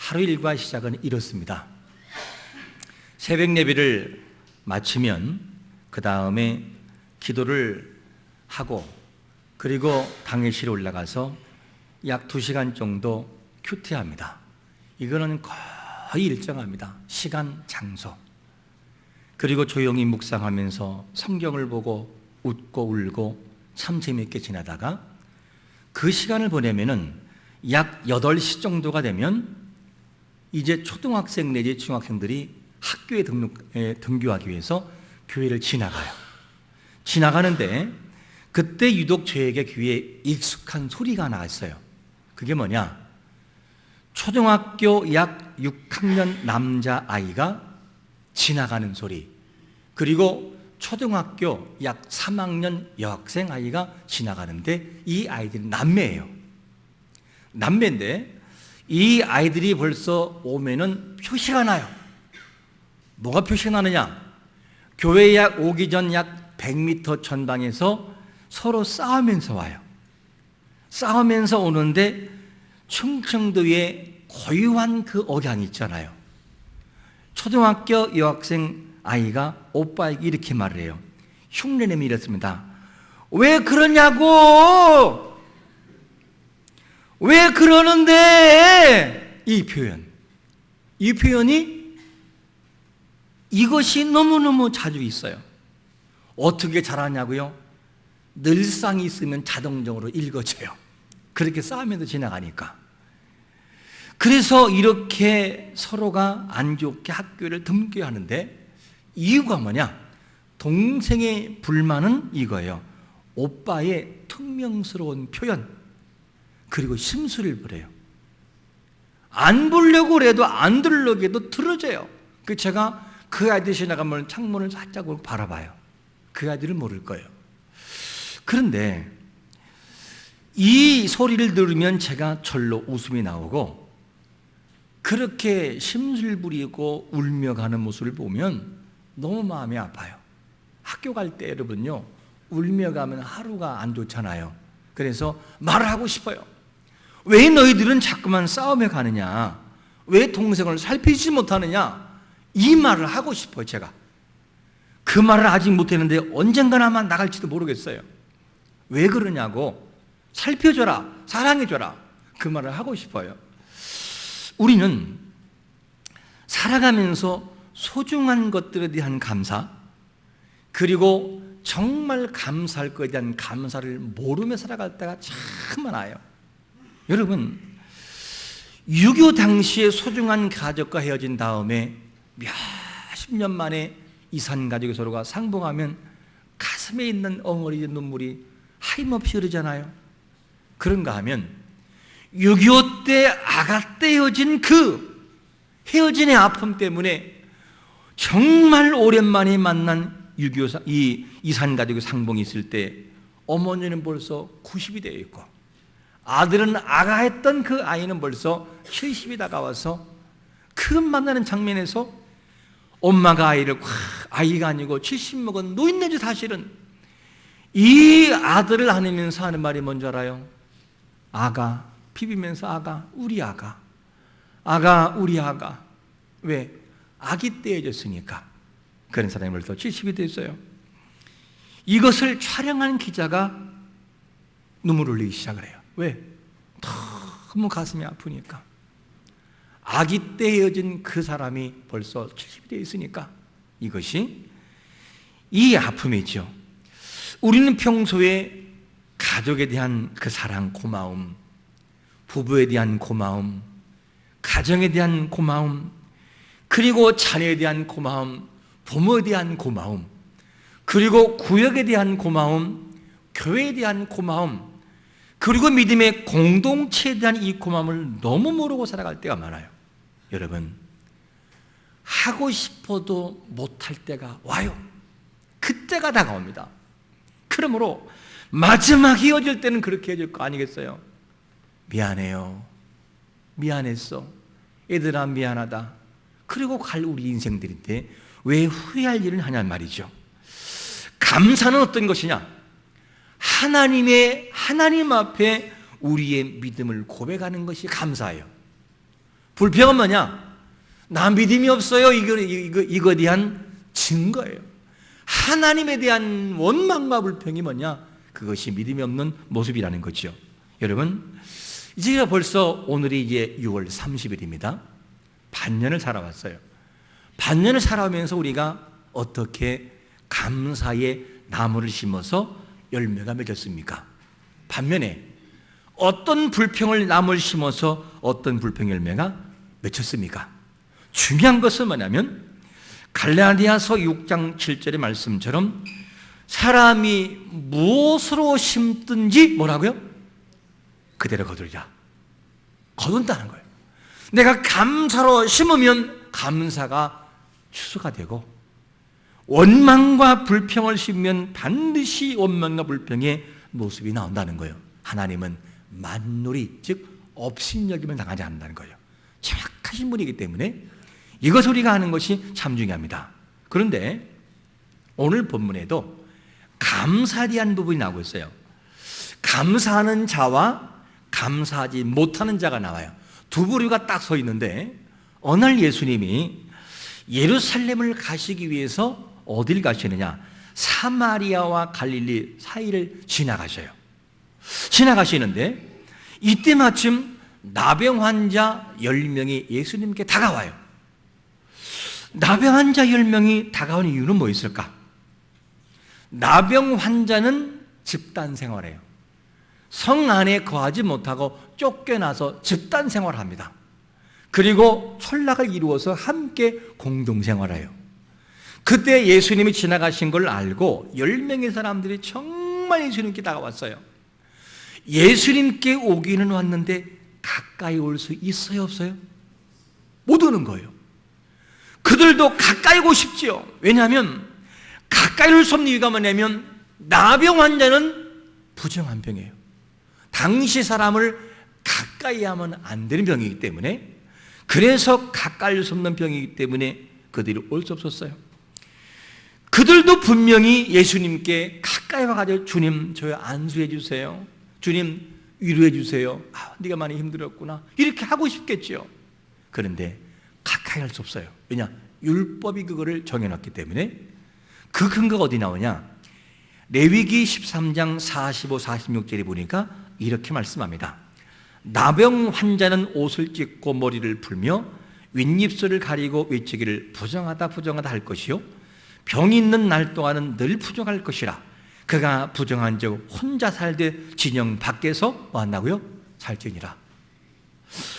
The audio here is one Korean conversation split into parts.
하루 일과 시작은 이렇습니다. 새벽 예배를 마치면 그 다음에 기도를 하고 그리고 당회실에 올라가서 약 2시간 정도 큐티합니다. 이거는 거의 일정합니다. 시간, 장소. 그리고 조용히 묵상하면서 성경을 보고 웃고 울고 참 재미있게 지나다가 그 시간을 보내면은 약 8시 정도가 되면 이제 초등학생 내지 중학생들이 학교에 등교하기 위해서 교회를 지나가요. 지나가는데 그때 유독 저에게 귀에 익숙한 소리가 나왔어요. 그게 뭐냐? 초등학교 약 6학년 남자아이가 지나가는 소리, 그리고 초등학교 약 3학년 여학생 아이가 지나가는데 이 아이들이 남매예요. 남매인데 이 아이들이 벌써 오면은 표시가 나요. 뭐가 표시가 나느냐? 교회 약 오기 전 약 100m 전방에서 서로 싸우면서 와요. 싸우면서 오는데 충청도의 고유한 그 억양이 있잖아요. 초등학교 여학생 아이가 오빠에게 이렇게 말을 해요. 흉내내며 이랬습니다. 왜 그러냐고! 왜 그러는데! 이 표현이 이것이 너무너무 자주 있어요. 어떻게 잘하냐고요? 늘상 있으면 자동적으로 읽어져요. 그렇게 싸우면서 지나가니까. 그래서 이렇게 서로가 안 좋게 학교를 등교하는데 이유가 뭐냐? 동생의 불만은 이거예요. 오빠의 퉁명스러운 표현, 그리고 심술을 부려요. 안 보려고 해도 안 들으려고 해도 들어져요. 제가 그 아이들이 지나가면 창문을 살짝 바라봐요. 그 아이들은 모를 거예요. 그런데 이 소리를 들으면 제가 절로 웃음이 나오고, 그렇게 심술 부리고 울며 가는 모습을 보면 너무 마음이 아파요. 학교 갈 때 여러분요, 울며 가면 하루가 안 좋잖아요. 그래서 말을 하고 싶어요. 왜 너희들은 자꾸만 싸우며 가느냐? 왜 동생을 살피지 못하느냐? 이 말을 하고 싶어요. 제가 그 말을 아직 못했는데 언젠가는 아마 나갈지도 모르겠어요. 왜 그러냐고, 살펴줘라, 사랑해줘라, 그 말을 하고 싶어요. 우리는 살아가면서 소중한 것들에 대한 감사, 그리고 정말 감사할 것에 대한 감사를 모르며 살아갈 때가 참 많아요. 여러분, 6.25 당시에 소중한 가족과 헤어진 다음에 몇십 년 만에 이산 가족이 서로가 상봉하면 가슴에 있는 엉어리는 눈물이 하염없이 흐르잖아요. 그런가 하면 6.25 때 아가 때 헤어진 그 헤어진의 아픔 때문에 정말 오랜만에 만난 6.25 이 이산 가족의 상봉이 있을 때 어머니는 벌써 90이 되어 있고, 아들은 아가했던 그 아이는 벌써 70이 다가와서 그 만나는 장면에서 엄마가 아이가 아니고 70 먹은 노인네죠. 사실은 이 아들을 안으면서 하는 말이 뭔지 알아요? 아가, 비비면서 아가, 우리 아가, 아가, 우리 아가. 왜? 아기 때 헤어졌으니까. 그런 사람이 벌써 70이 됐어요. 이것을 촬영한 기자가 눈물을 흘리기 시작을 해요. 왜? 너무 가슴이 아프니까. 아기 때 헤어진 그 사람이 벌써 70이 되어 있으니까. 이것이 이 아픔이죠. 우리는 평소에 가족에 대한 그 사랑, 고마움, 부부에 대한 고마움, 가정에 대한 고마움, 그리고 자녀에 대한 고마움, 부모에 대한 고마움, 그리고 구역에 대한 고마움, 교회에 대한 고마움, 그리고 믿음의 공동체에 대한 이 고마움을 너무 모르고 살아갈 때가 많아요. 여러분, 하고 싶어도 못할 때가 와요. 그때가 다가옵니다. 그러므로 마지막 헤어질 때는 그렇게 헤어질 거 아니겠어요? 미안해요, 미안했어, 얘들아 미안하다. 그리고 갈 우리 인생들인데 왜 후회할 일을 하냐 말이죠. 감사는 어떤 것이냐? 하나님 앞에 우리의 믿음을 고백하는 것이 감사예요. 불평은 뭐냐? 나 믿음이 없어요. 이거에 대한 증거예요. 하나님에 대한 원망과 불평이 뭐냐? 그것이 믿음이 없는 모습이라는 거죠. 여러분, 이제 벌써 오늘이 이제 6월 30일입니다. 반년을 살아왔어요. 반년을 살아오면서 우리가 어떻게 감사의 나무를 심어서 열매가 맺었습니까? 반면에 어떤 불평을 나무를 심어서 어떤 불평 열매가 맺혔습니까? 중요한 것은 뭐냐면 갈라디아서 6장 7절의 말씀처럼 사람이 무엇으로 심든지 뭐라고요? 그대로 거두리라. 거둔다는 거예요. 내가 감사로 심으면 감사가 추수가 되고, 원망과 불평을 심으면 반드시 원망과 불평의 모습이 나온다는 거예요. 하나님은 만놀이, 즉 업신여김을 당하지 않는다는 거예요. 정확하신 분이기 때문에 이것을 우리가 하는 것이 참 중요합니다. 그런데 오늘 본문에도 감사에 대한 부분이 나오고 있어요. 감사하는 자와 감사하지 못하는 자가 나와요. 두 부류가 딱 서 있는데, 어느 날 예수님이 예루살렘을 가시기 위해서 어딜 가시느냐? 사마리아와 갈릴리 사이를 지나가셔요. 지나가시는데 이때 마침 나병 환자 10명이 예수님께 다가와요. 나병 환자 10명이 다가온 이유는 뭐 있을까? 나병 환자는 집단 생활해요. 성 안에 거하지 못하고 쫓겨나서 집단 생활을 합니다. 그리고촌락을 이루어서 함께 공동생활해요. 그때 예수님이 지나가신 걸 알고 10명의 사람들이 정말 예수님께 다가왔어요. 예수님께 오기는 왔는데 가까이 올 수 있어요, 없어요? 못 오는 거예요. 그들도 가까이 오고 싶지요. 왜냐하면 가까이 올 수 없는 이유가 뭐냐면 나병 환자는 부정한 병이에요. 당시 사람을 가까이 하면 안 되는 병이기 때문에, 그래서 가까이 올 수 없는 병이기 때문에 그들이 올 수 없었어요. 그들도 분명히 예수님께 가까이 와가지고 주님, 저희 안수해 주세요. 주님, 위로해 주세요. 네가 많이 힘들었구나. 이렇게 하고 싶겠죠. 그런데 가까이 할 수 없어요. 왜냐? 율법이 그거를 정해놨기 때문에. 그 근거가 어디 나오냐? 레위기 13장 45, 46절에 보니까 이렇게 말씀합니다. 나병 환자는 옷을 찢고 머리를 풀며 윗입술을 가리고 외치기를 부정하다 부정하다 할 것이요, 병이 있는 날 동안은 늘 부정할 것이라. 그가 부정한 적 혼자 살되 진영 밖에서 뭐 한다고요? 살지니라.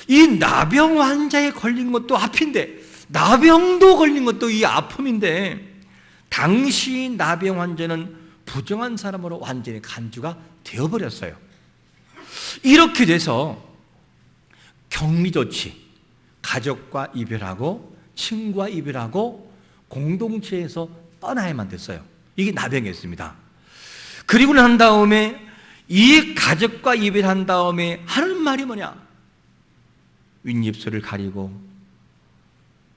이 나병 환자에 걸린 것도 아픈데, 나병도 걸린 것도 이 아픔인데, 당시 나병 환자는 부정한 사람으로 완전히 간주가 되어버렸어요. 이렇게 돼서 격리조치, 가족과 이별하고 친구와 이별하고 공동체에서 떠나야만 됐어요. 이게 나병이었습니다. 그리고 난 다음에 이 가족과 이별한 다음에 하는 말이 뭐냐? 윗입술을 가리고,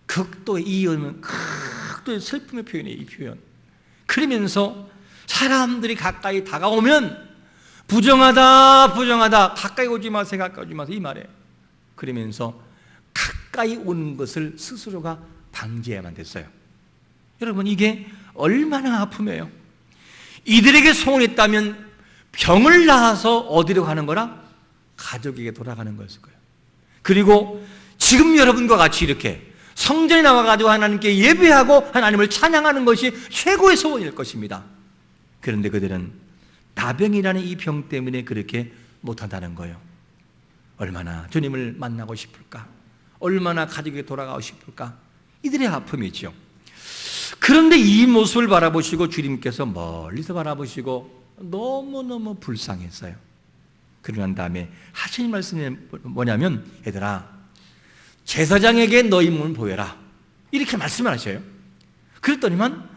극도의 이음은 극도의 슬픔의 표현이에요. 이 표현. 그러면서 사람들이 가까이 다가오면 부정하다 부정하다, 가까이 오지 마세요, 가까이 오지 마세요, 이 말에. 그러면서 가까이 오는 것을 스스로가 방지해야만 됐어요. 여러분, 이게 얼마나 아픔이에요. 이들에게 소원했다면 병을 낳아서 어디로 가는 거라? 가족에게 돌아가는 거였을 거예요. 그리고 지금 여러분과 같이 이렇게 성전에 나와가지고 하나님께 예배하고 하나님을 찬양하는 것이 최고의 소원일 것입니다. 그런데 그들은 나병이라는 이 병 때문에 그렇게 못한다는 거예요. 얼마나 주님을 만나고 싶을까? 얼마나 가족에게 돌아가고 싶을까? 이들의 아픔이죠. 그런데 이 모습을 바라보시고 주님께서 멀리서 바라보시고 너무너무 불쌍했어요. 그러고 난 다음에 하신 말씀이 뭐냐면, 얘들아, 제사장에게 너희 몸을 보여라, 이렇게 말씀을 하셔요. 그랬더니만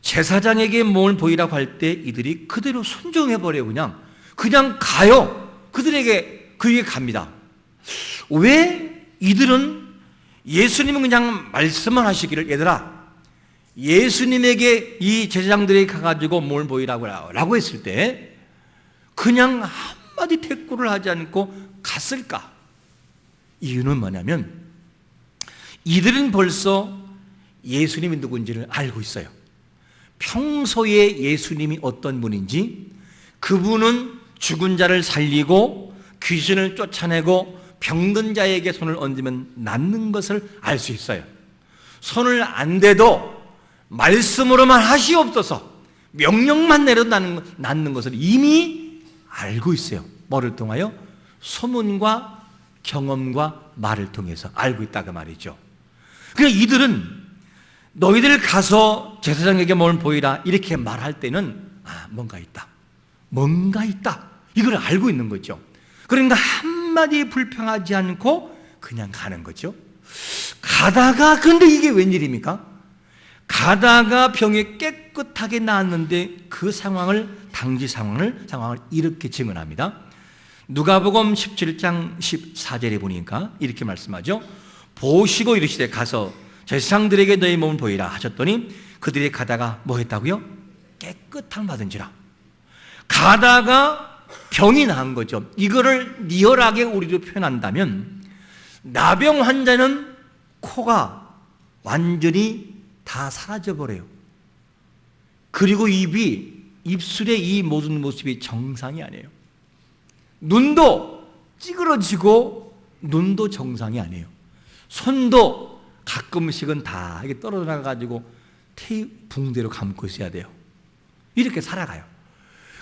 제사장에게 몸을 보이라고 할 때 이들이 그대로 순종해버려요. 그냥 가요. 그에게 갑니다. 왜 이들은 예수님은 그냥 말씀을 하시기를, 얘들아, 예수님에게 이 제사장들이 가가지고 몸을 보이라고 했을 때 그냥 한마디 대꾸를 하지 않고 갔을까? 이유는 뭐냐면 이들은 벌써 예수님이 누군지를 알고 있어요. 평소에 예수님이 어떤 분인지, 그분은 죽은 자를 살리고 귀신을 쫓아내고 병든 자에게 손을 얹으면 낫는 것을 알 수 있어요. 손을 안 대도 말씀으로만 하시옵소서, 명령만 내려도 낫는 것을 이미 알고 있어요. 뭐를 통하여? 소문과 경험과 말을 통해서 알고 있다고 말이죠. 그러니까 이들은 너희들 가서 제사장에게 뭘 보이라 이렇게 말할 때는 뭔가 있다, 뭔가 있다, 이걸 알고 있는 거죠. 그러니까 한마디 불평하지 않고 그냥 가는 거죠. 가다가, 근데 이게 웬일입니까? 가다가 병이 깨끗하게 나았는데 그 상황을, 당시 상황을 이렇게 증언합니다. 누가복음 17장 14절에 보니까 이렇게 말씀하죠. 보시고 이르시되 가서 제사장들에게 너희 몸을 보이라 하셨더니 그들이 가다가 뭐 했다고요? 깨끗함 받은지라. 가다가 병이 나은 거죠. 이거를 리얼하게 우리로 표현한다면, 나병 환자는 코가 완전히 다 사라져버려요. 그리고 입술의 이 모든 모습이 정상이 아니에요. 눈도 찌그러지고 눈도 정상이 아니에요. 손도 가끔씩은 다 이게 떨어져 나가가지고 붕대로 감고 있어야 돼요. 이렇게 살아가요.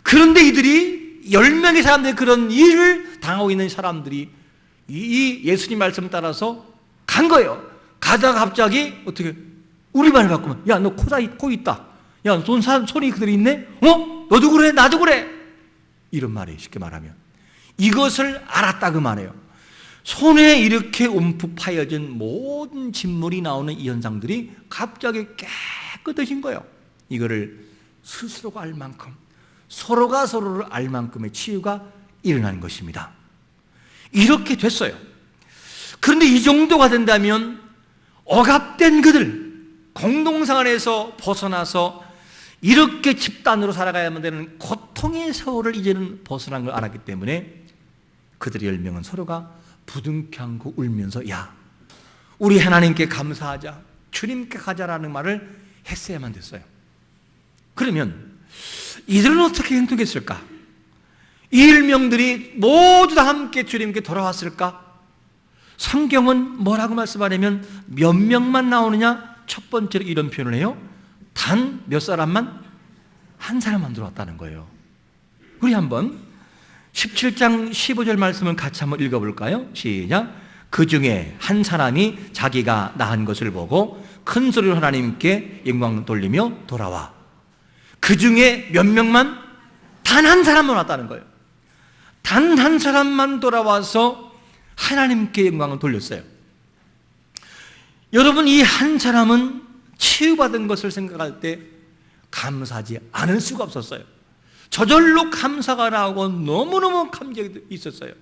그런데 이들이 10명의 사람들이 그런 일을 당하고 있는 사람들이 이 예수님 말씀 따라서 간 거예요. 가다가 갑자기 어떻게 우리말을 바꾸면, 야, 너 코 있다. 야, 손이 그대로 있네? 너도 그래? 나도 그래? 이런 말이에요. 쉽게 말하면. 이것을 알았다 그 말이에요. 손에 이렇게 움푹 파여진 모든 진물이 나오는 이 현상들이 갑자기 깨끗해진 거예요. 이거를 스스로가 알 만큼, 서로가 서로를 알 만큼의 치유가 일어나는 것입니다. 이렇게 됐어요. 그런데 이 정도가 된다면 억압된 그들, 공동생활에서 벗어나서 이렇게 집단으로 살아가야만 되는 고통의 세월을 이제는 벗어난 걸 알았기 때문에 그들의 10명은 서로가 부둥켜 안고 울면서, 야, 우리 하나님께 감사하자, 주님께 가자라는 말을 했어야만 됐어요. 그러면 이들은 어떻게 행동했을까? 이 10명들이 모두 다 함께 주님께 돌아왔을까? 성경은 뭐라고 말씀하냐면 몇 명만 나오느냐? 첫 번째로 이런 표현을 해요. 단 몇 사람만? 한 사람만 들어왔다는 거예요. 우리 한번 17장 15절 말씀을 같이 한번 읽어볼까요? 시작. 그 중에 한 사람이 자기가 나은 것을 보고 큰 소리로 하나님께 영광 돌리며 돌아와. 그 중에 몇 명만? 단 한 사람만 왔다는 거예요. 단 한 사람만 돌아와서 하나님께 영광을 돌렸어요. 여러분, 이 한 사람은 치유받은 것을 생각할 때 감사하지 않을 수가 없었어요. 저절로 감사가 나오고 너무너무 감격이 있었어요.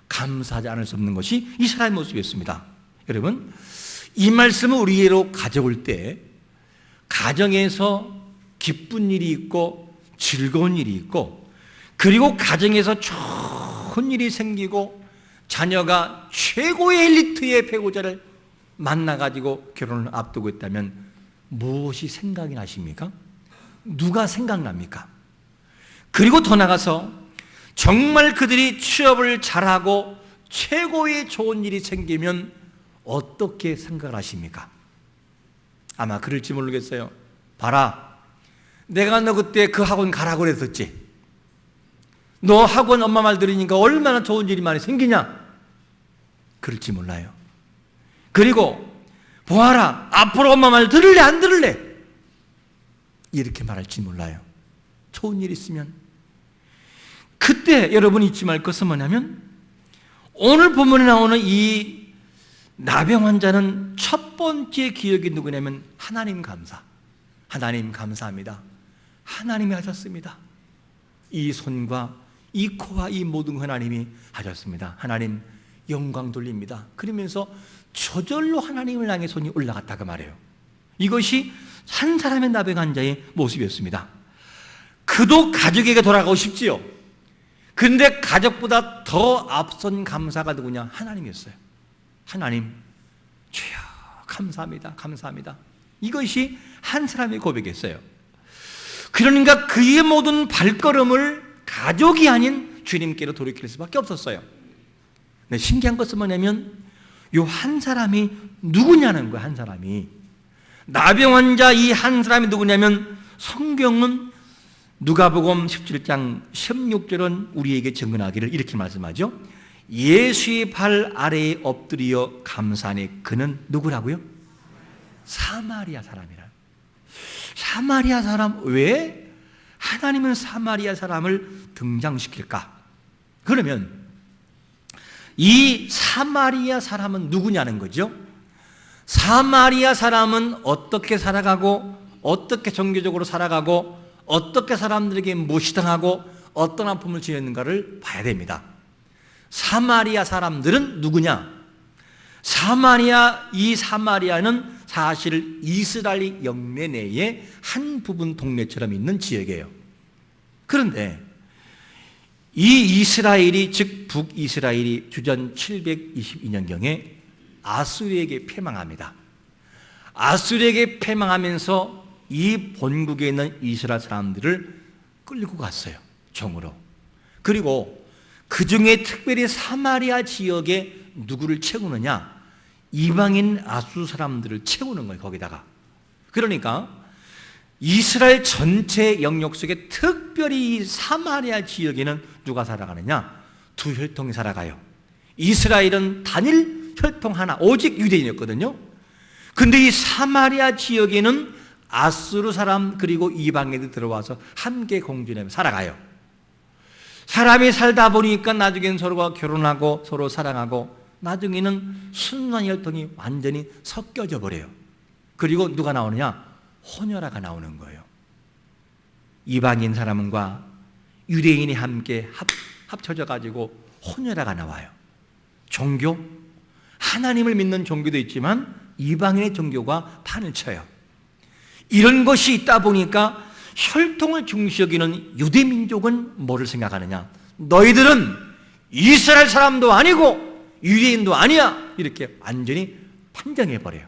감사하지 않을 수 없는 것이 이 사람의 모습이었습니다. 여러분, 이 말씀을 우리로 가져올 때 가정에서 기쁜 일이 있고 즐거운 일이 있고, 그리고 가정에서 좋은 일이 생기고 자녀가 최고의 엘리트의 배우자를 만나가지고 결혼을 앞두고 있다면 무엇이 생각이 나십니까? 누가 생각납니까? 그리고 더 나가서 정말 그들이 취업을 잘하고 최고의 좋은 일이 생기면 어떻게 생각을 하십니까? 아마 그럴지 모르겠어요. 봐라, 내가 너 그때 그 학원 가라고 그랬었지. 너 학원 엄마 말 들으니까 얼마나 좋은 일이 많이 생기냐? 그럴지 몰라요. 그리고 보아라, 앞으로 엄마 말 들을래 안 들을래? 이렇게 말할지 몰라요. 좋은 일 있으면. 그때 여러분이 잊지 말 것은 뭐냐면, 오늘 본문에 나오는 이 나병 환자는 첫 번째 기억이 누구냐면 하나님 감사. 하나님 감사합니다. 하나님이 하셨습니다. 이 손과 이 코와 이 모든 하나님이 하셨습니다. 하나님 영광 돌립니다. 그러면서 저절로 하나님을 향해 손이 올라갔다고 말해요. 이것이 한 사람의 나병 환자의 모습이었습니다. 그도 가족에게 돌아가고 싶지요. 근데 가족보다 더 앞선 감사가 누구냐? 하나님이었어요. 하나님, 주여 감사합니다, 감사합니다. 이것이 한 사람의 고백이었어요. 그러니까 그의 모든 발걸음을 가족이 아닌 주님께로 돌이킬 수밖에 없었어요. 근데 신기한 것은 뭐냐면 이 한 사람이 누구냐는 거예요. 한 사람이 나병 환자 이 한 사람이 누구냐면 성경은 누가복음 17장 16절은 우리에게 증언하기를 이렇게 말씀하죠. 예수의 발 아래에 엎드려 감사하니 그는 누구라고요? 사마리아 사람이라. 사마리아 사람, 왜 하나님은 사마리아 사람을 등장시킬까? 그러면 이 사마리아 사람은 누구냐는 거죠. 사마리아 사람은 어떻게 살아가고 어떻게 종교적으로 살아가고 어떻게 사람들에게 무시당하고 어떤 아픔을 지었는가를 봐야 됩니다. 사마리아 사람들은 누구냐? 이 사마리아는 사실 이스라엘 영내 내에 한 부분 동네처럼 있는 지역이에요. 그런데 이 이스라엘이, 즉 북이스라엘이 주전 722년경에 아수르에게 패망합니다. 아수르에게 패망하면서 이 본국에 있는 이스라엘 사람들을 끌고 갔어요, 종으로. 그리고 그 중에 특별히 사마리아 지역에 누구를 채우느냐? 이방인 아수르 사람들을 채우는 거예요, 거기다가. 그러니까 이스라엘 전체 영역 속에 특별히 이 사마리아 지역에는 누가 살아가느냐? 두 혈통이 살아가요. 이스라엘은 단일 혈통 하나, 오직 유대인이었거든요. 근데 이 사마리아 지역에는 아수르 사람 그리고 이방인들이 들어와서 함께 공존하며 살아가요. 사람이 살다 보니까 나중에는 서로가 결혼하고 서로 사랑하고 나중에는 순환 혈통이 완전히 섞여져 버려요. 그리고 누가 나오느냐? 혼혈아가 나오는 거예요. 이방인 사람과 유대인이 함께 합쳐져 가지고 혼혈아가 나와요. 종교, 하나님을 믿는 종교도 있지만 이방인의 종교가 판을 쳐요. 이런 것이 있다 보니까 혈통을 중시 여기는 유대민족은 뭐를 생각하느냐? 너희들은 이스라엘 사람도 아니고 유대인도 아니야, 이렇게 완전히 판정해버려요.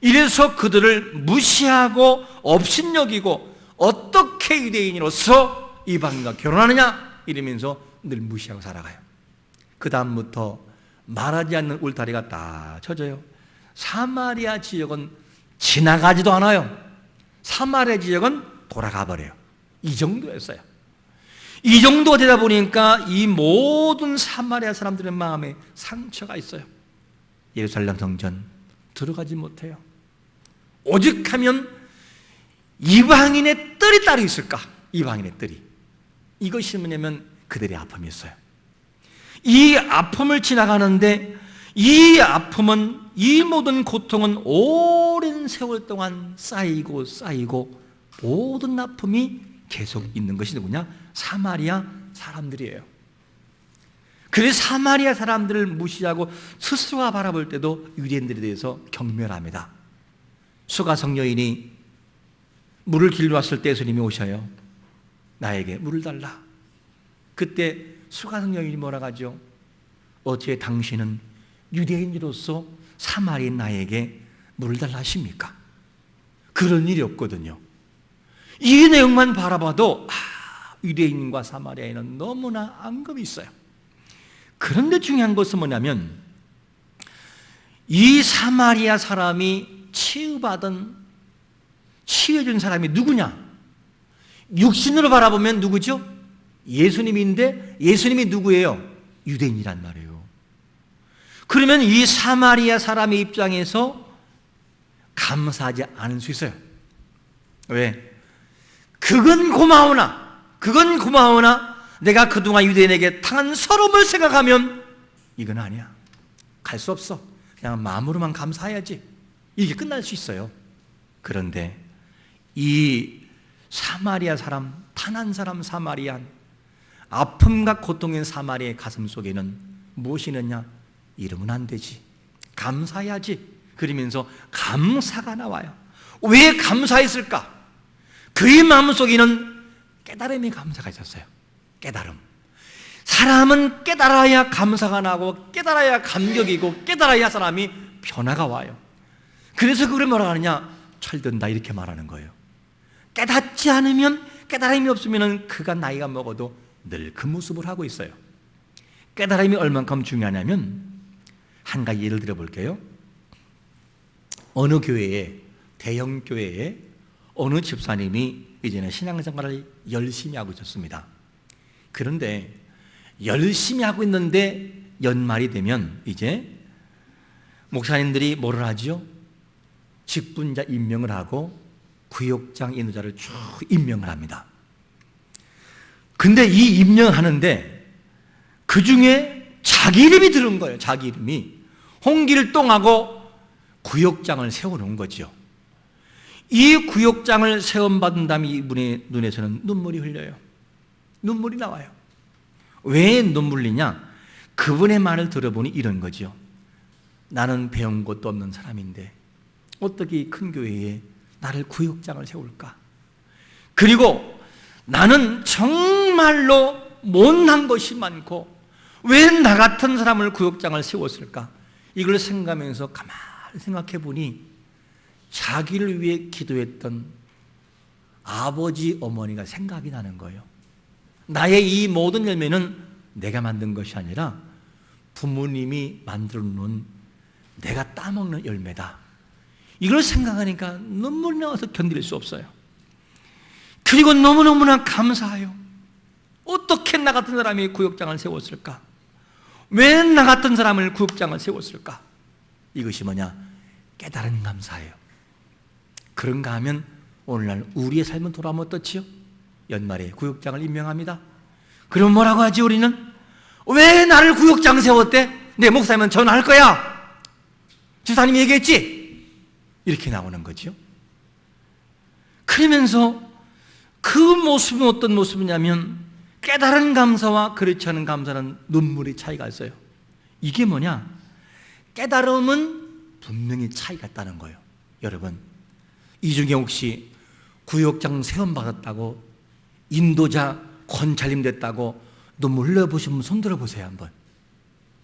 이래서 그들을 무시하고 업신여기고 어떻게 유대인으로서 이방인과 결혼하느냐 이러면서 늘 무시하고 살아가요. 그 다음부터 말하지 않는 울타리가 딱 쳐져요. 사마리아 지역은 지나가지도 않아요. 사마리아 지역은 돌아가 버려요. 이 정도였어요. 이 정도가 되다 보니까 이 모든 사마리아 사람들의 마음에 상처가 있어요. 예루살렘 성전 들어가지 못해요. 오직 하면 이방인의 뜰이 따로 있을까? 이방인의 뜰이. 이것이 뭐냐면 그들의 아픔이었어요. 이 아픔을 지나가는데 이 아픔은, 이 모든 고통은 오랜 세월 동안 쌓이고 모든 아픔이 계속 있는 것이 누구냐? 사마리아 사람들이에요. 그래서 사마리아 사람들을 무시하고 스스로가 바라볼 때도 유대인들에 대해서 경멸합니다. 수가성 여인이 물을 길러 왔을 때 예수님이 오셔요. 나에게 물을 달라. 그때 수가성 여인이 뭐라 하죠? 어찌 당신은 유대인으로서 사마리아인 나에게 물을 달라 하십니까? 그런 일이 없거든요. 이 내용만 바라봐도 유대인과 사마리아인은 너무나 앙금이 있어요. 그런데 중요한 것은 뭐냐면 이 사마리아 사람이 치유해준 사람이 누구냐? 육신으로 바라보면 누구죠? 예수님인데 예수님이 누구예요? 유대인이란 말이에요. 그러면 이 사마리아 사람의 입장에서 감사하지 않을 수 있어요. 왜? 그건 고마우나 내가 그동안 유대인에게 당한 서름을 생각하면 이건 아니야. 갈 수 없어. 그냥 마음으로만 감사해야지. 이게 끝날 수 있어요. 그런데 이 사마리아 사람, 탄한 사람 사마리안, 아픔과 고통인 사마리아의 가슴 속에는 무엇이 있느냐? 이러면 안 되지. 감사해야지. 그러면서 감사가 나와요. 왜 감사했을까? 그의 마음속에는 깨달음의 감사가 있었어요. 깨달음. 사람은 깨달아야 감사가 나고 깨달아야 감격이고 깨달아야 사람이 변화가 와요. 그래서 그걸 뭐라 하느냐? 철든다 이렇게 말하는 거예요. 깨닫지 않으면, 깨달음이 없으면 그가 나이가 먹어도 늘 그 모습을 하고 있어요. 깨달음이 얼만큼 중요하냐면 한 가지 예를 들어 볼게요. 어느 교회에, 대형 교회에 어느 집사님이 이제는 신앙생활을 열심히 하고 있었습니다. 그런데 열심히 하고 있는데 연말이 되면 이제 목사님들이 뭐를 하죠? 직분자 임명을 하고 구역장 인도자를 쭉 임명을 합니다. 근데 이 임명하는데 그 중에 자기 이름이 들은 거예요. 자기 이름이. 홍길동하고 구역장을 세워놓은 거죠. 이 구역장을 세움받은 다음에 이분의 눈에서는 눈물이 흘려요. 눈물이 나와요. 왜 눈물이냐? 그분의 말을 들어보니 이런 거죠. 나는 배운 것도 없는 사람인데 어떻게 이 큰 교회에 나를 구역장을 세울까? 그리고 나는 정말로 못난 것이 많고 왜 나 같은 사람을 구역장을 세웠을까? 이걸 생각하면서 가만히 생각해 보니 자기를 위해 기도했던 아버지, 어머니가 생각이 나는 거예요. 나의 이 모든 열매는 내가 만든 것이 아니라 부모님이 만들어 놓은 내가 따먹는 열매다. 이걸 생각하니까 눈물이 나와서 견딜 수 없어요. 그리고 너무너무나 감사해요. 어떻게 나 같은 사람이 구역장을 세웠을까? 왜 나 같은 사람을 구역장을 세웠을까? 이것이 뭐냐? 깨달은 감사예요. 그런가 하면 오늘날 우리의 삶은 돌아오면 어떻지요? 연말에 구역장을 임명합니다. 그럼 뭐라고 하지 우리는? 왜 나를 구역장 세웠대? 내 목사님은 전화할 거야. 집사님이 얘기했지? 이렇게 나오는 거죠. 그러면서 그 모습은 어떤 모습이냐면 깨달은 감사와 그렇지 않은 감사는 눈물의 차이가 있어요. 이게 뭐냐? 깨달음은 분명히 차이가 있다는 거예요. 여러분, 이 중에 혹시 구역장 세움받았다고 인도자 권찰림 됐다고 눈물 흘려보신 분 손 들어보세요. 한번.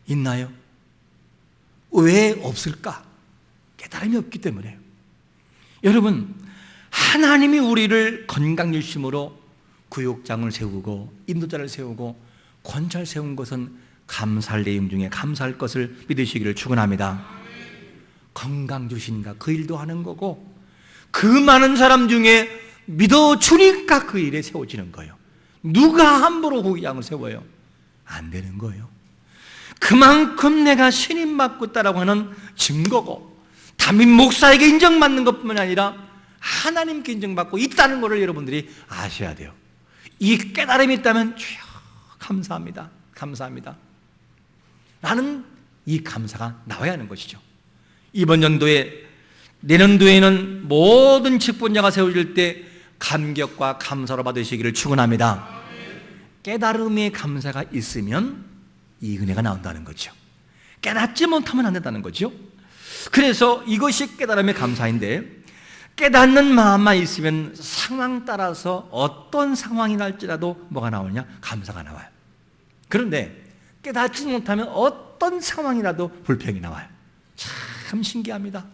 있나요? 왜 없을까? 깨달음이 없기 때문에요. 여러분, 하나님이 우리를 건강 유심으로 구역장을 세우고 인도자를 세우고 권찰 세운 것은 감사할 내용 중에 감사할 것을 믿으시기를 축원합니다. 건강 주시니까 그 일도 하는 거고 그 많은 사람 중에 믿어주니까 그 일에 세워지는 거예요. 누가 함부로 구역장을 세워요? 안 되는 거예요. 그만큼 내가 신임받고 있다라고 하는 증거고 담임 목사에게 인정받는 것뿐만 아니라 하나님께 인정받고 있다는 것을 여러분들이 아셔야 돼요. 이 깨달음이 있다면 주여 감사합니다. 감사합니다. 나는 이 감사가 나와야 하는 것이죠. 이번 연도에 내년도에는 모든 직분자가 세워질 때 감격과 감사로 받으시기를 축원합니다. 깨달음의 감사가 있으면 이 은혜가 나온다는 거죠. 깨닫지 못하면 안 된다는 거죠. 그래서 이것이 깨달음의 감사인데 깨닫는 마음만 있으면 상황 따라서 어떤 상황이 날지라도 뭐가 나오느냐? 감사가 나와요. 그런데 깨닫지 못하면 어떤 상황이라도 불평이 나와요. 참 신기합니다.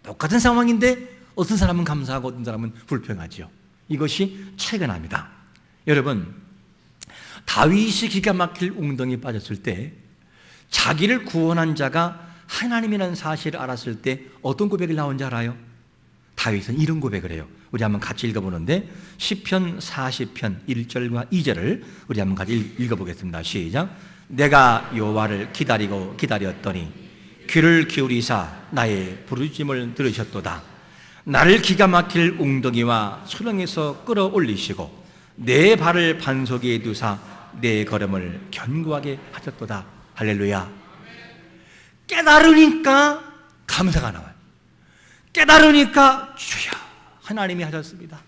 똑같은 상황인데 어떤 사람은 감사하고 어떤 사람은 불평하죠. 이것이 차이가 납니다. 여러분, 다윗이 기가 막힐 웅덩이에 빠졌을 때 자기를 구원한 자가 하나님이라는 사실을 알았을 때 어떤 고백이 나온지 알아요? 다윗은 이런 고백을 해요. 우리 한번 같이 읽어보는데 시편 40편 1절과 2절을 우리 한번 같이 읽어보겠습니다. 시작. 내가 여호와를 기다리고 기다렸더니 귀를 기울이사 나의 부르짖음을 들으셨도다. 나를 기가 막힐 웅덩이와 수렁에서 끌어올리시고 내 발을 반석에 두사 내 걸음을 견고하게 하셨도다. 할렐루야. 깨달으니까 감사가 나와요. 깨달으니까 주여 하나님이 하셨습니다.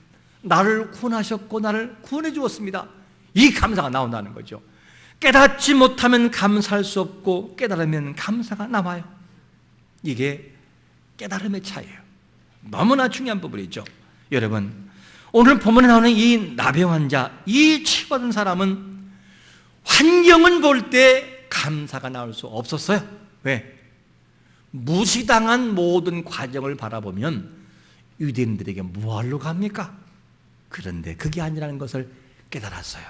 나를 구원하셨고 나를 구원해 주었습니다. 이 감사가 나온다는 거죠. 깨닫지 못하면 감사할 수 없고 깨달으면 감사가 나와요. 이게 깨달음의 차이예요. 너무나 중요한 부분이죠. 여러분, 오늘 본문에 나오는 이 나병 환자, 이 치유받은 사람은 환경은 볼 때 감사가 나올 수 없었어요. 왜? 무시당한 모든 과정을 바라보면 유대인들에게 뭐하러 갑니까? 그런데 그게 아니라는 것을 깨달았어요.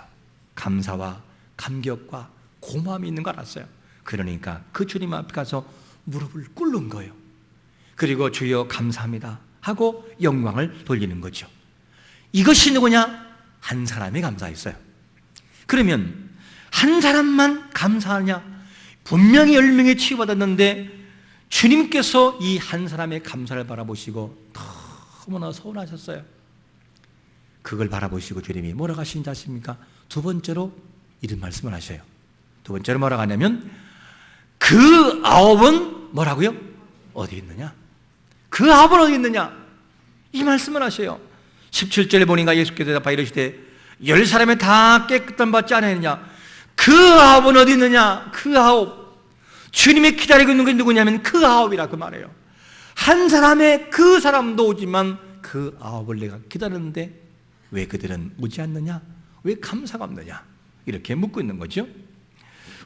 감사와 감격과 고마움이 있는 걸 알았어요. 그러니까 그 주님 앞에 가서 무릎을 꿇는 거예요. 그리고 주여 감사합니다 하고 영광을 돌리는 거죠. 이것이 누구냐? 한 사람이 감사했어요. 그러면 한 사람만 감사하냐? 분명히 10명이 치유받았는데 주님께서 이 한 사람의 감사를 바라보시고 너무나 서운하셨어요. 그걸 바라보시고 주님이 뭐라고 하신지 아십니까? 두 번째로 이런 말씀을 하셔요. 두 번째로 뭐라고 하냐면 그 9은 뭐라고요? 어디 있느냐? 그 9은 어디 있느냐? 이 말씀을 하셔요. 17절에 보니까 예수께서 대답하여 이르시되 10사람이 다 깨끗함 받지 않았느냐? 그 9은 어디 있느냐? 그 9. 주님이 기다리고 있는 게 누구냐면 그 9이라 그 말이에요. 한 사람의 그 사람도 오지만 그 9을 내가 기다렸는데 왜 그들은 오지 않느냐? 왜 감사가 없느냐? 이렇게 묻고 있는 거죠.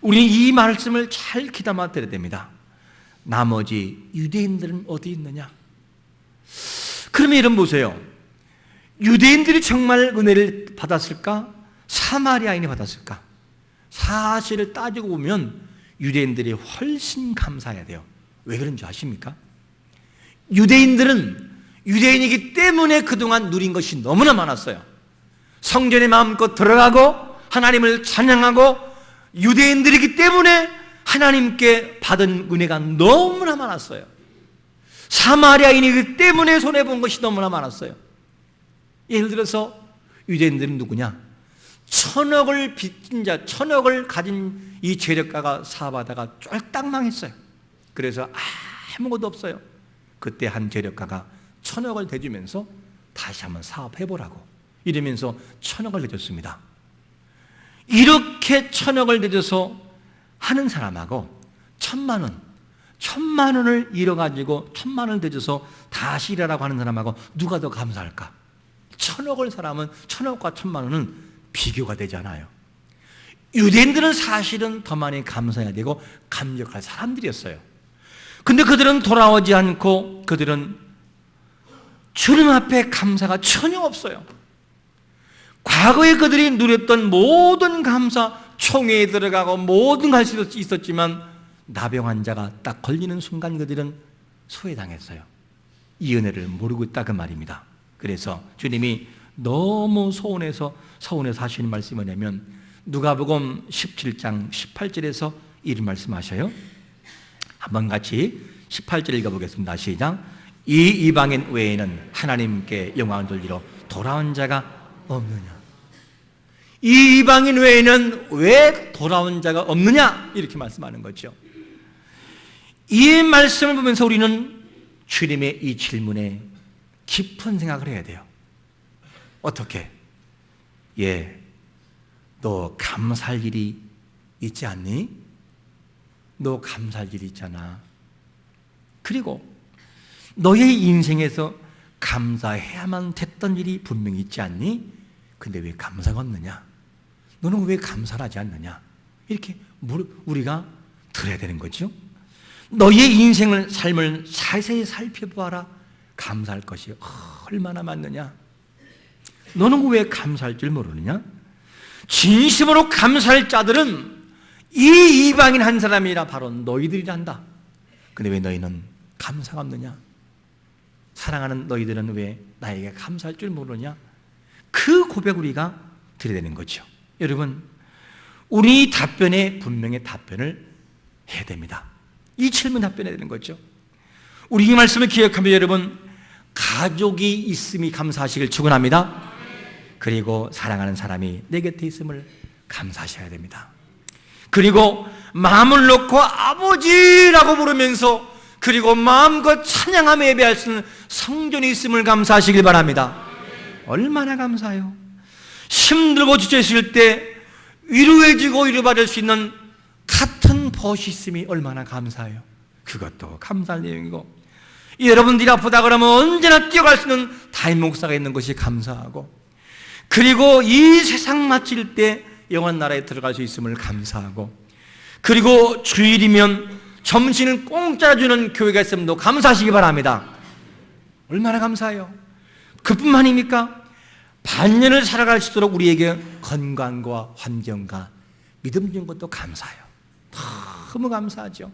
우리는 이 말씀을 잘 귀담아 들어야 됩니다. 나머지 유대인들은 어디 있느냐? 그러면 이런 보세요. 유대인들이 정말 은혜를 받았을까? 사마리아인이 받았을까? 사실을 따지고 보면 유대인들이 훨씬 감사해야 돼요. 왜 그런지 아십니까? 유대인들은 유대인이기 때문에 그동안 누린 것이 너무나 많았어요. 성전에 마음껏 들어가고 하나님을 찬양하고 유대인들이기 때문에 하나님께 받은 은혜가 너무나 많았어요. 사마리아인이기 때문에 손해본 것이 너무나 많았어요. 예를 들어서 유대인들은 누구냐? 천억을 빚진 자, 천억을 가진 이 재력가가 사업하다가 쫄딱 망했어요. 그래서 아무것도 없어요. 그때 한 재력가가 천억을 대주면서 다시 한번 사업해보라고 이러면서 천억을 대줬습니다. 이렇게 천억을 대줘서 하는 사람하고 1,000만 원을 잃어가지고 1,000만 원을 대줘서 다시 일하라고 하는 사람하고 누가 더 감사할까? 천억을 사람은 천억과 1,000만 원은 비교가 되지 않아요. 유대인들은 사실은 더 많이 감사해야 되고 감격할 사람들이었어요. 근데 그들은 돌아오지 않고 그들은 주님 앞에 감사가 전혀 없어요. 과거에 그들이 누렸던 모든 감사, 총회에 들어가고 모든 걸 할 수 있었지만 나병 환자가 딱 걸리는 순간 그들은 소외당했어요. 이 은혜를 모르고 있다 그 말입니다. 그래서 주님이 너무 서운해서 하시는 말씀이 뭐냐면 누가복음 17장 18절에서 이런 말씀하셔요. 한번 같이 18절 읽어보겠습니다. 시작. 이 이방인 외에는 하나님께 영광을 돌리러 돌아온 자가 없느냐? 이 이방인 외에는 왜 돌아온 자가 없느냐? 이렇게 말씀하는 거죠. 이 말씀을 보면서 우리는 주님의 이 질문에 깊은 생각을 해야 돼요. 어떻게? 너 감사할 일이 있지 않니? 너 감사할 일이 있잖아. 그리고 너의 인생에서 감사해야만 됐던 일이 분명히 있지 않니? 근데 왜 감사가 없느냐? 너는 왜 감사를 하지 않느냐? 이렇게 우리가 들어야 되는 거죠. 너의 인생을, 삶을 자세히 살펴보아라. 감사할 것이 얼마나 많느냐? 너는 왜 감사할 줄 모르느냐? 진심으로 감사할 자들은 이 이방인 한 사람이라 바로 너희들이란다. 근데 왜 너희는 감사가 없느냐? 사랑하는 너희들은 왜 나에게 감사할 줄 모르냐? 그 고백 우리가 드려야 되는 거죠. 여러분, 우리 답변에 분명히 답변을 해야 됩니다. 이 질문 답변해야 되는 거죠. 우리 이 말씀을 기억하며 여러분, 가족이 있음이 감사하시길 축원합니다. 그리고 사랑하는 사람이 내 곁에 있음을 감사하셔야 됩니다. 그리고 마음을 놓고 아버지라고 부르면서 그리고 마음껏 찬양하며 예배할 수 있는 성전이 있음을 감사하시길 바랍니다. 얼마나 감사해요. 힘들고 지쳐있을 때 위로해주고 위로받을 수 있는 같은 벗이 있음이 얼마나 감사해요. 그것도 감사할 내용이고, 여러분들이 아프다 그러면 언제나 뛰어갈 수 있는 담임 목사가 있는 것이 감사하고, 그리고 이 세상 마칠 때 영원 나라에 들어갈 수 있음을 감사하고, 그리고 주일이면 점심을 공짜로 주는 교회가 있으면 감사하시기 바랍니다. 얼마나 감사해요. 그뿐만입니까? 반년을 살아갈수록 우리에게 건강과 환경과 믿음 준 것도 감사해요. 너무 감사하죠.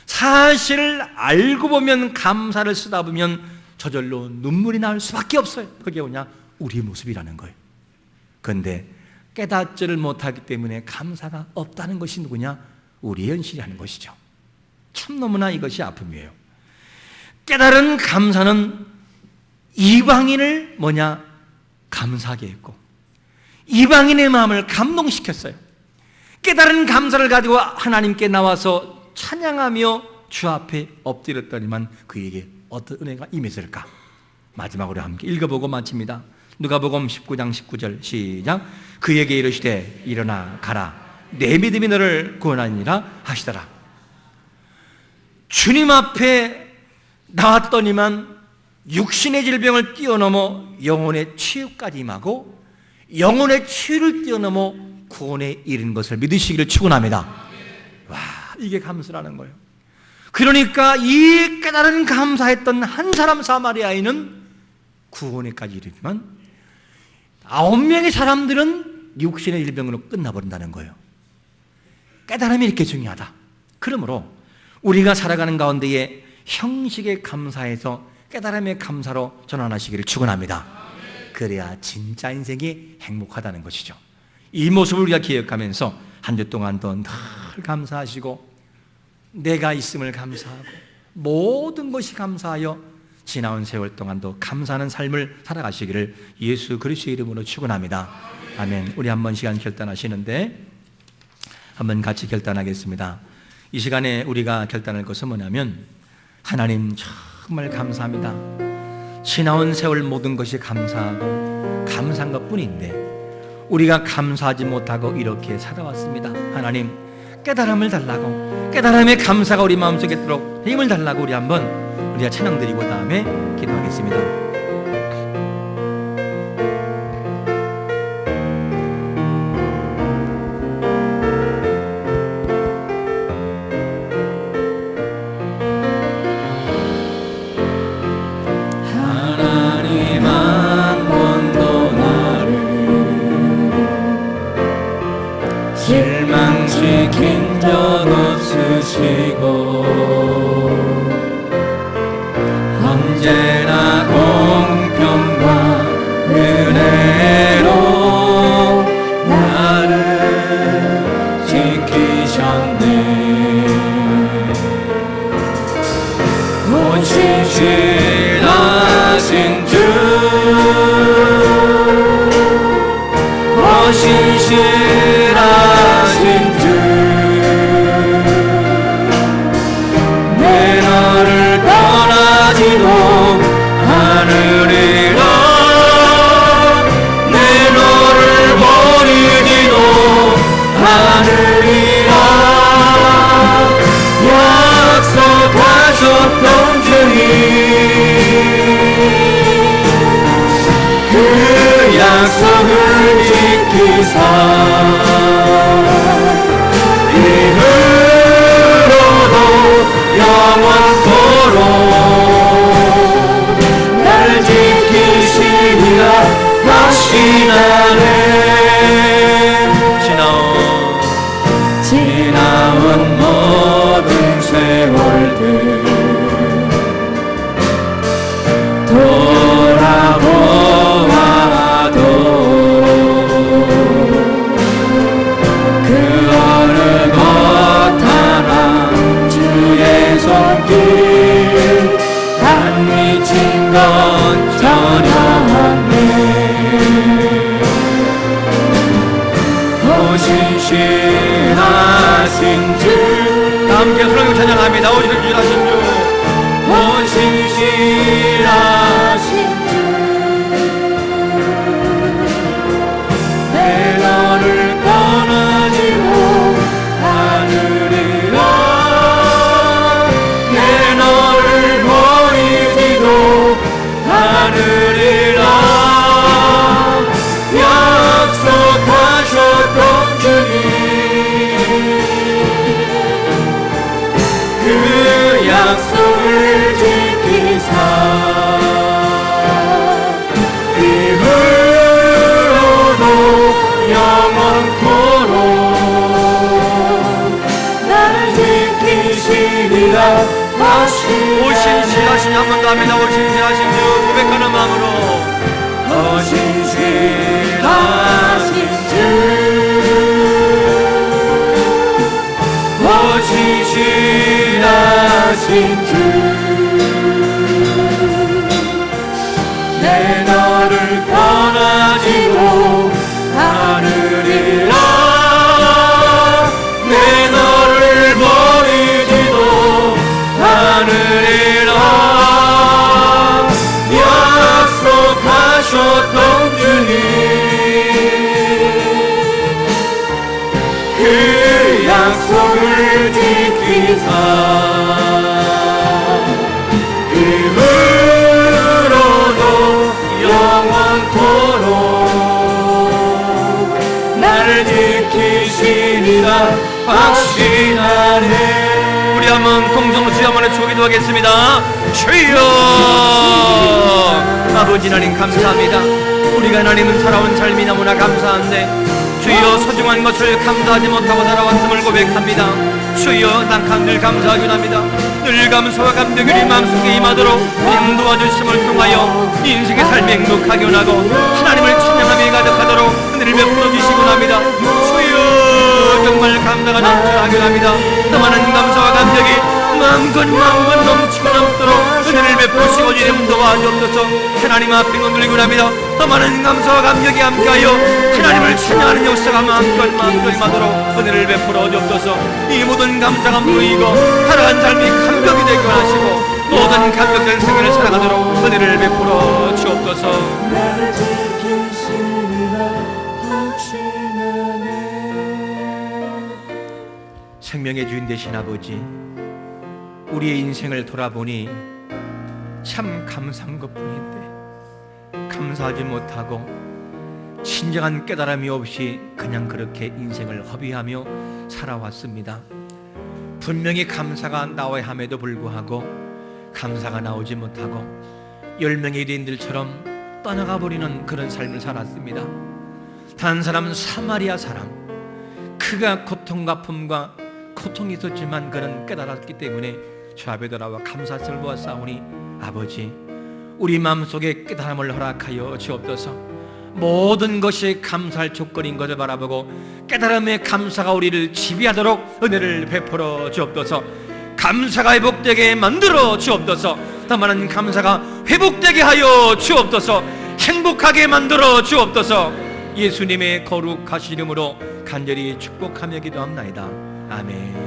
사실을 알고 보면, 감사를 쓰다 보면 저절로 눈물이 나올 수밖에 없어요. 그게 뭐냐? 우리의 모습이라는 거예요. 그런데 깨닫지를 못하기 때문에 감사가 없다는 것이 누구냐? 우리의 현실이라는 것이죠. 참 너무나 이것이 아픔이에요. 깨달은 감사는 이방인을 뭐냐? 감사하게 했고, 이방인의 마음을 감동시켰어요. 깨달은 감사를 가지고 하나님께 나와서 찬양하며 주 앞에 엎드렸더니만 그에게 어떤 은혜가 임했을까? 마지막으로 함께 읽어보고 마칩니다. 누가복음 19장 19절 시작. 그에게 이르시되 일어나 가라, 내 믿음이 너를 구원하니라 하시더라. 주님 앞에 나왔더니만 육신의 질병을 뛰어넘어 영혼의 치유까지 임하고, 영혼의 치유를 뛰어넘어 구원에 이른 것을 믿으시기를 축원합니다. 와, 이게 감사라는 거예요. 그러니까 이 깨달은 감사했던 한 사람 사마리아인은 구원에까지 이르지만 9명의 사람들은 육신의 질병으로 끝나버린다는 거예요. 깨달음이 이렇게 중요하다. 그러므로 우리가 살아가는 가운데에 형식의 감사에서 깨달음의 감사로 전환하시기를 축원합니다. 그래야 진짜 인생이 행복하다는 것이죠. 이 모습을 우리가 기억하면서 한 주 동안도 늘 감사하시고, 내가 있음을 감사하고, 모든 것이 감사하여 지나온 세월 동안도 감사하는 삶을 살아가시기를 예수 그리스도의 이름으로 축원합니다. 아멘. 우리 한번 시간 결단하시는데 한번 같이 결단하겠습니다. 이 시간에 우리가 결단할 것은 뭐냐면, 하나님 정말 감사합니다. 지나온 세월 모든 것이 감사하고 감사한 것뿐인데 우리가 감사하지 못하고 이렇게 살아왔습니다. 하나님, 깨달음을 달라고, 깨달음의 감사가 우리 마음속에 있도록 힘을 달라고 우리 한번 우리가 찬양 드리고 다음에 기도하겠습니다. 실망시킨 적 없으시고 언제나 공평과 은혜로 나를 지키셨네. 신실하신 주, 신실하신 주, 내 너를 떠나지도 않으리라. 내 너를 버리지도 않으리라. 약속하셨던 주님, 그 약속을 지키사 이후로도 영원토록 날 지키시리라 확신하네. 지나온 모든 세월들 돌아보아도 그 어느 것 하나 주의 손길 안 미친 건 전혀 없네. 신실하신 주, 다 함께 소리로 찬양합니다. 오 신실하신 주, 오 신실하신 주, 내 너를 떠나지도 않으리라. 내 너를 버리지도 않으리라. 약속하셨던 주님, 그 감사합니다. 오 신실하신 주 고백하는 마음으로 오 신실하신 주 오 신실하신 주 내 너를 떠나지도 않으리라 내 너를 버리지도 않으리라 약속하셨던 주님 그 약속을 지키사 이후로도 영원토록 나를 지키시리라 확신하네. 우리 한번 동성로 주여 한번 외쳐 기도하겠습니다. 주여 아버지 하나님 감사합니다. 우리가 하나님은 살아온 삶이 너무나 감사한데 주여 소중한 것을 감사하지 못하고 살아왔음을 고백합니다. 주여 늘 감사하긴 합니다. 늘 감사와 감격이 우리 마음속에 임하도록 인도와주심을 통하여 인생의 삶이 행복하게 원하고 하나님을 찬양함이 가득하도록 은혜를 베풀어 주시곤 합니다. 주여 정말 감사가 넘쳐나게 합니다. 더 많은 감사와 감격이 마음껏 넘치고 넘도록 은혜를 베푸시고 이름 도와주옵소서. 하나님 앞에 흔들리곤 합니다. 더 많은 감사와 감격이 함께하여 하나님을 찬양하는 역사가 마음껏 임하도록 은혜를 베풀어 주옵소서. 이 모든 감사가 모이고 살아간 삶이 감격이 되게 하시고 모든 감격된 생애를 살아가도록 은혜를 베풀어 주옵소서. 생명의 주인 되신 아버지, 우리의 인생을 돌아보니 참 감사한 것뿐인데 감사하지 못하고 진정한 깨달음이 없이 그냥 그렇게 인생을 허비하며 살아왔습니다. 분명히 감사가 나와야 함에도 불구하고 감사가 나오지 못하고 10명의 유대인들처럼 떠나가 버리는 그런 삶을 살았습니다. 단 사람은 사마리아 사람, 그가 고통과 품과 고통이 있었지만 그는 깨달았기 때문에 주 앞에 돌아와 감사성을 보았사오니 아버지, 우리 마음속에 깨달음을 허락하여 주옵소서. 모든 것이 감사할 조건인 것을 바라보고 깨달음의 감사가 우리를 지배하도록 은혜를 베풀어 주옵소서. 감사가 회복되게 만들어 주옵소서. 더 많은 감사가 회복되게 하여 주옵소서. 행복하게 만들어 주옵소서. 예수님의 거룩하신 이름으로 간절히 축복하며 기도합나이다. 아멘.